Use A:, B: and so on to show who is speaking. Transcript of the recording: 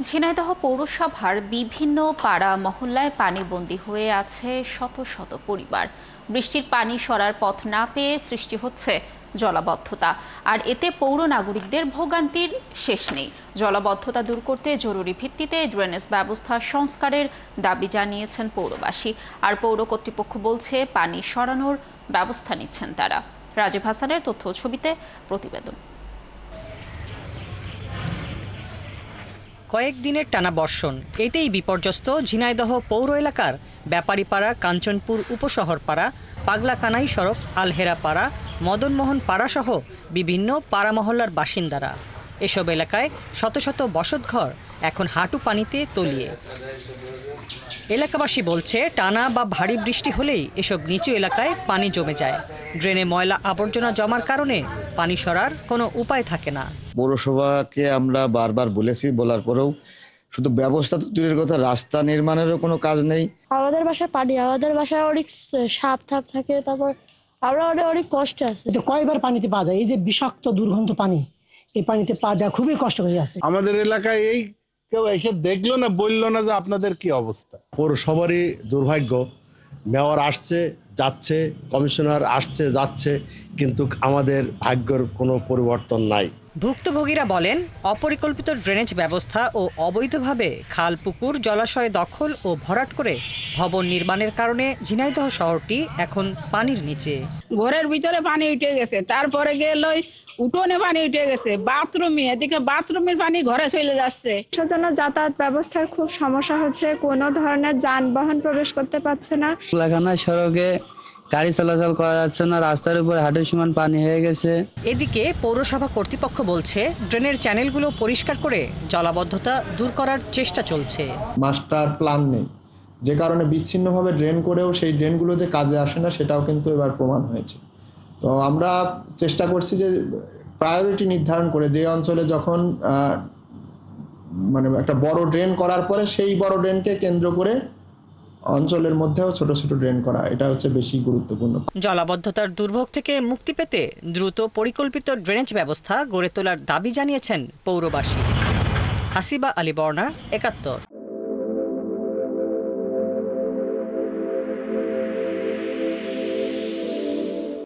A: ঝিনাইদহ পৌরসভার বিভিন্ন পাড়া মহল্লায় পানিবন্দী হয়ে আছে শত শত পরিবার। বৃষ্টির পানি সরার পথ না পেয়ে সৃষ্টি হচ্ছে জলাবদ্ধতা, আর এতে পৌর নাগরিকদের ভোগান্তির শেষ নেই। জলাবদ্ধতা দূর করতে জরুরি ভিত্তিতে ড্রেনেজ ব্যবস্থা সংস্কারের দাবি জানিয়েছেন পৌরবাসী, আর পৌর কর্তৃপক্ষ বলছে পানি সরানোর ব্যবস্থা নিচ্ছেন তারা। রাজীব হাসানের তথ্য ছবিতে প্রতিবেদন।
B: কয়েকদিনের টানা বর্ষণ, এতেই বিপর্যস্ত ঝিনাইদহ পৌর এলাকার ব্যাপারীপাড়া, কাঞ্চনপুর উপশহরপাড়া, পাগলাকানাই সড়ক, আলহেরাপাড়া, মদনমোহন পাড়া সহ বিভিন্ন পাড়া মহল্লার বাসিন্দারা। এসব এলাকায় শত শত বসতঘর এখন হাঁটু পানিতে তলিয়ে। এলাকাবাসী বলছে, টানা বা ভারী বৃষ্টি হলেই এসব নিচু এলাকায় পানি জমে যায়। ড্রেনে ময়লা আবর্জনা জমার কারণে পানি সরার কোনো উপায় থাকে না।
C: পৌরসভাকে আমরা বারবার বলেছি, বলার পরেও শুধু ব্যবস্থা তো দূরের কথা, রাস্তা নির্মাণেরও কোনো কাজ নেই।
D: আমাদের বাসায় পানি, আমাদের বাসায় অনেক সাপ থাপ থাকে, তারপর আমরা অনেক কষ্ট আছে।
E: কয়বার পানিতে পা দেয়, এই যে বিষাক্ত দুর্গন্ধ পানি, এই পানিতে পা দেওয়া খুবই কষ্ট করে আছে।
F: আমাদের এলাকায় এই কেউ এসে দেখলো না, বললো না যে আপনাদের কি অবস্থা।
G: পৌরসভারই দুর্ভাগ্য, মেয়র আসছে যাচ্ছে, কমিশনার আসছে যাচ্ছে, কিন্তু আমাদের ভাগ্যের কোনো পরিবর্তন নাই।
B: ভুক্তভোগীরা বলেন, অপরিকল্পিত ড্রেনেজ ব্যবস্থা ও অবৈধভাবে খাল, পুকুর, জলাশয় দখল ও ভরাট করে ভবন নির্মাণের কারণে ঝিনাইদহ শহরটি এখন পানির নিচে।
H: ঘরের ভিতরে পানি উঠে গেছে, তারপরে গেল উঠোনে পানি উঠে গেছে, বাথরুমে, এদিকে বাথরুমের পানি ঘরে চলে যাচ্ছে।
I: সেজন্য যাতায়াত ব্যবস্থার খুব সমস্যা হচ্ছে, কোনো ধরনের যানবাহন প্রবেশ করতে পারছে না।
J: পাগলাকানাই সড়কে গাড়ি চলাচল করা যাচ্ছে না, রাস্তার উপর হাঁটু সমান পানি হয়ে গেছে।
B: এদিকে পৌরসভা কর্তৃপক্ষ বলছে, ড্রেনের চ্যানেলগুলো পরিষ্কার করে জলাবদ্ধতা দূর করার চেষ্টা চলছে।
K: মাস্টার প্ল্যান নেই, যে কারণে বিচ্ছিন্নভাবে ড্রেন করেও সেই ড্রেনগুলো যে কাজে আসে না, সেটাও কিন্তু এবার প্রমাণ হয়েছে। তো আমরা চেষ্টা করছি যে প্রায়োরিটি নির্ধারণ করে, যে অঞ্চলে যখন মানে একটা বড় ড্রেন করার পরে সেই বড় ড্রেনকে কেন্দ্র করে অঞ্চলের মধ্যেও ছোট ছোট ড্রেন করা, এটা হচ্ছে বেশি গুরুত্বপূর্ণ।
B: জলাবদ্ধতার দুর্ভোগ থেকে মুক্তি পেতে দ্রুত পরিকল্পিত ড্রেনেজ ব্যবস্থা গড়ে তোলার দাবি জানিয়েছেন পৌরবাসী। হাসিবা আলী বর্ণা, ৭১।